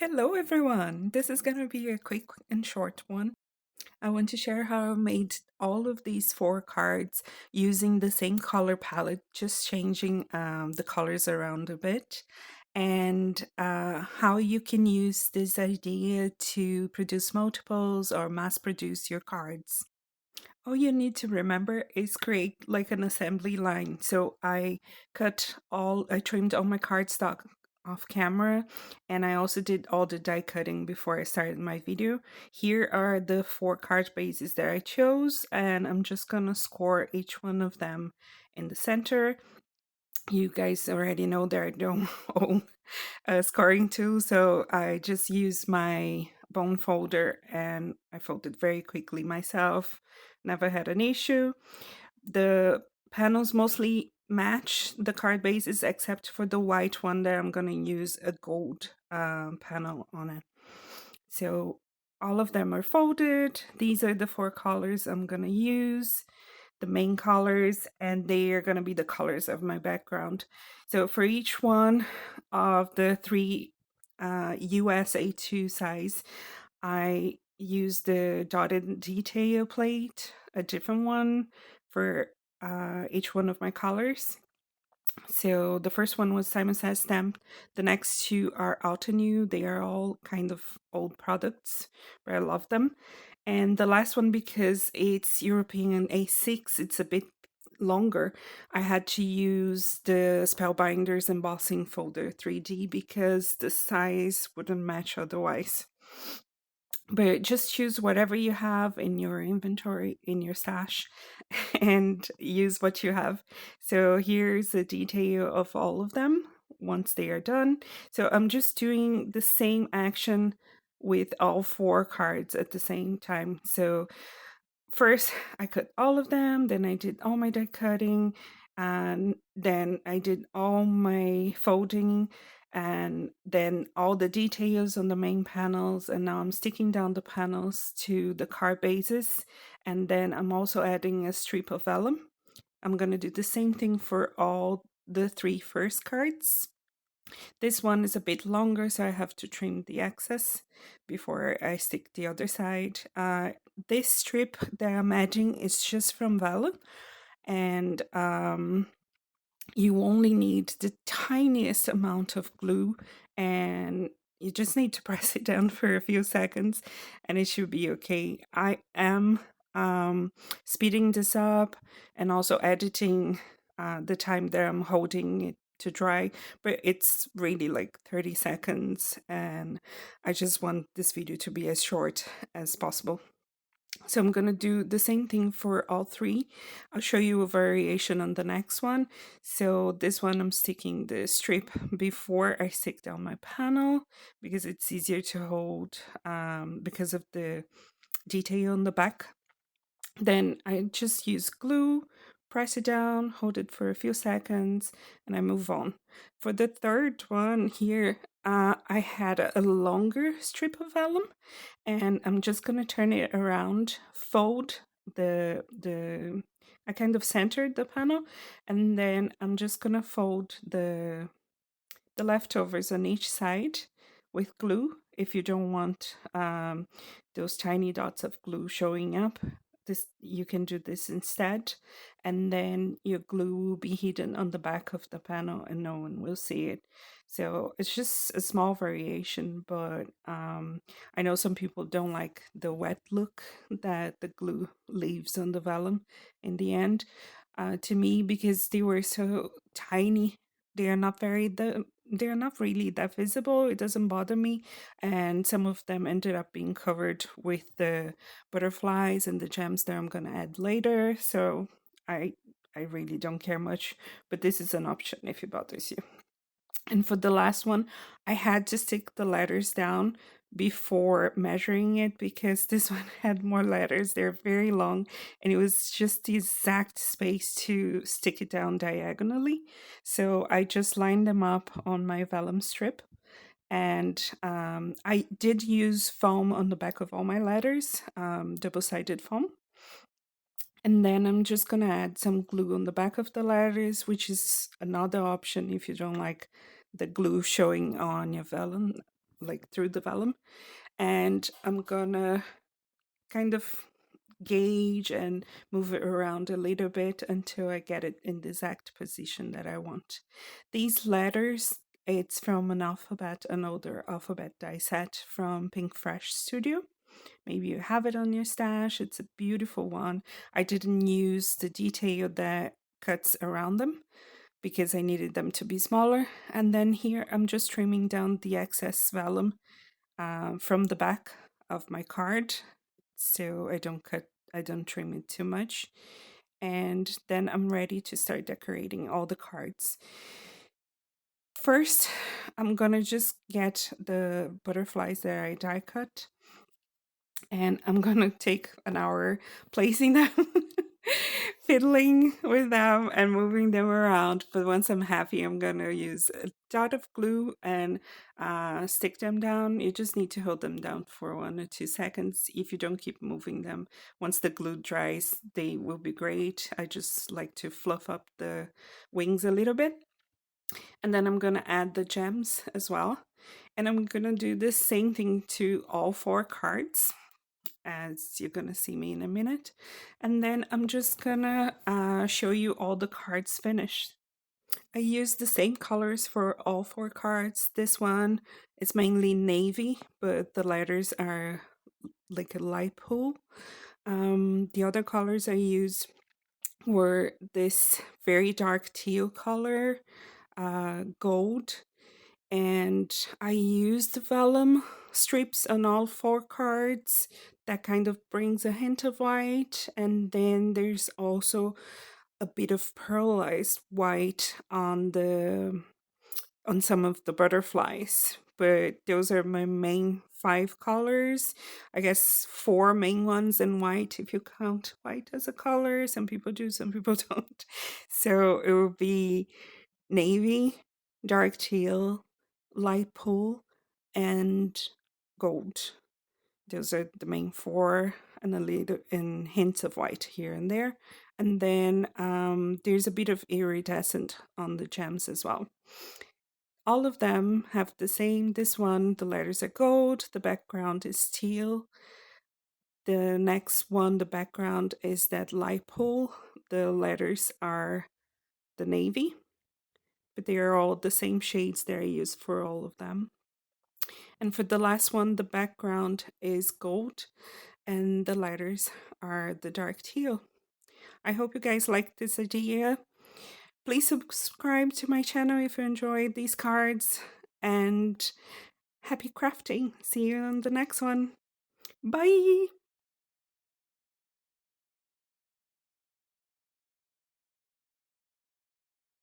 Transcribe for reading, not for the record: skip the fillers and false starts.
Hello everyone! This is going to be a quick and short one. I want to share how I made all of these 4 cards using the same color palette, just changing the colors around a bit, and how you can use this idea to produce multiples or mass produce your cards. All you need to remember is create like an assembly line. So I trimmed all my cardstock off camera, and I also did all the die cutting before I started my video. Here are the 4 card bases that I chose, and I'm just gonna score each one of them in the center. You guys already know that I don't own a scoring tool, so I just use my bone folder and I folded very quickly myself. Never had an issue. The panels mostly match the card bases except for the white one that I'm gonna use a gold panel on it. So all of them are folded. These are the 4 colors I'm gonna use, the main colors, and they are gonna be the colors of my background. So for each one of the 3 US A2 size, I use the dotted detail plate, a different one for each one of my colors. So the first one was Simon Says stamp. The next 2 are New. They are all kind of old products, but I love them. And the last one, because it's European A6, it's a bit longer. I had to use the Spellbinders embossing folder 3D because the size wouldn't match otherwise. But just choose whatever you have in your inventory, in your stash, and use what you have. So here's a detail of all of them once they are done. So I'm just doing the same action with all 4 cards at the same time. So first I cut all of them, then I did all my die cutting, and then I did all my folding, and then all the details on the main panels, and now I'm sticking down the panels to the card bases, and then I'm also adding a strip of vellum. I'm going to do the same thing for all the 3 first cards. This one is a bit longer, so I have to trim the excess before I stick the other side. This strip that I'm adding is just from vellum, and you only need the tiniest amount of glue, and you just need to press it down for a few seconds and it should be okay. I am speeding this up and also editing the time that I'm holding it to dry, but it's really like 30 seconds and I just want this video to be as short as possible. So I'm going to do the same thing for all 3. I'll show you a variation on the next one. So this one I'm sticking the strip before I stick down my panel because it's easier to hold because of the detail on the back. Then I just use glue, press it down, hold it for a few seconds, and I move on. For the third one here, I had a longer strip of vellum, and I'm just gonna turn it around, fold the I kind of centered the panel, and then I'm just gonna fold the leftovers on each side with glue if you don't want those tiny dots of glue showing up. This, you can do this instead, and then your glue will be hidden on the back of the panel and no one will see it. So it's just a small variation, but I know some people don't like the wet look that the glue leaves on the vellum in the end. To me, because they were so tiny, they are not they're not really that visible. It doesn't bother me, and some of them ended up being covered with the butterflies and the gems that I'm gonna add later. So I I really don't care much, but this is an option if it bothers you. And for the last one, I had to stick the letters down before measuring it because this one had more letters. They're very long, and it was just the exact space to stick it down diagonally. So I just lined them up on my vellum strip. And I did use foam on the back of all my letters, double-sided foam. And then I'm just gonna add some glue on the back of the letters, which is another option if you don't like the glue showing on your vellum. like through the vellum, and I'm gonna kind of gauge and move it around a little bit until I get it in the exact position that I want. These letters, it's from an older alphabet die set from Pink Fresh Studio. Maybe you have it on your stash. It's a beautiful one. I didn't use the detail that cuts around them because I needed them to be smaller. And then here I'm just trimming down the excess vellum from the back of my card, so I don't trim it too much. And then I'm ready to start decorating all the cards. First, I'm gonna just get the butterflies that I die cut, and I'm gonna take an hour placing them, fiddling with them and moving them around. But once I'm happy, I'm gonna use a dot of glue and stick them down. You just need to hold them down for 1 or 2 seconds. If you don't keep moving them, once the glue dries, they will be great. I just like to fluff up the wings a little bit. And then I'm gonna add the gems as well. And I'm gonna do the same thing to all 4 cards, as you're gonna see me in a minute. And then I'm just gonna show you all the cards finished. I used the same colors for all 4 cards. This one is mainly navy, but the letters are like a light blue. The other colors I used were this very dark teal color, gold, and I used vellum strips on all 4 cards. That kind of brings a hint of white, and then there's also a bit of pearlized white on some of the butterflies. But those are my main 5 colors. I guess 4 main ones in white, if you count white as a color. Some people do, some people don't. So it would be navy, dark teal, light blue, and gold. Those are the main 4, and a little in hints of white here and there. And then there's a bit of iridescent on the gems as well. All of them have the same. This one, the letters are gold, the background is teal. The next one, the background is that light blue. The letters are the navy, but they are all the same shades that I use for all of them. And for the last one, the background is gold and the letters are the dark teal. I hope you guys like this idea. Please subscribe to my channel if you enjoyed these cards, and happy crafting. See you on the next one. Bye!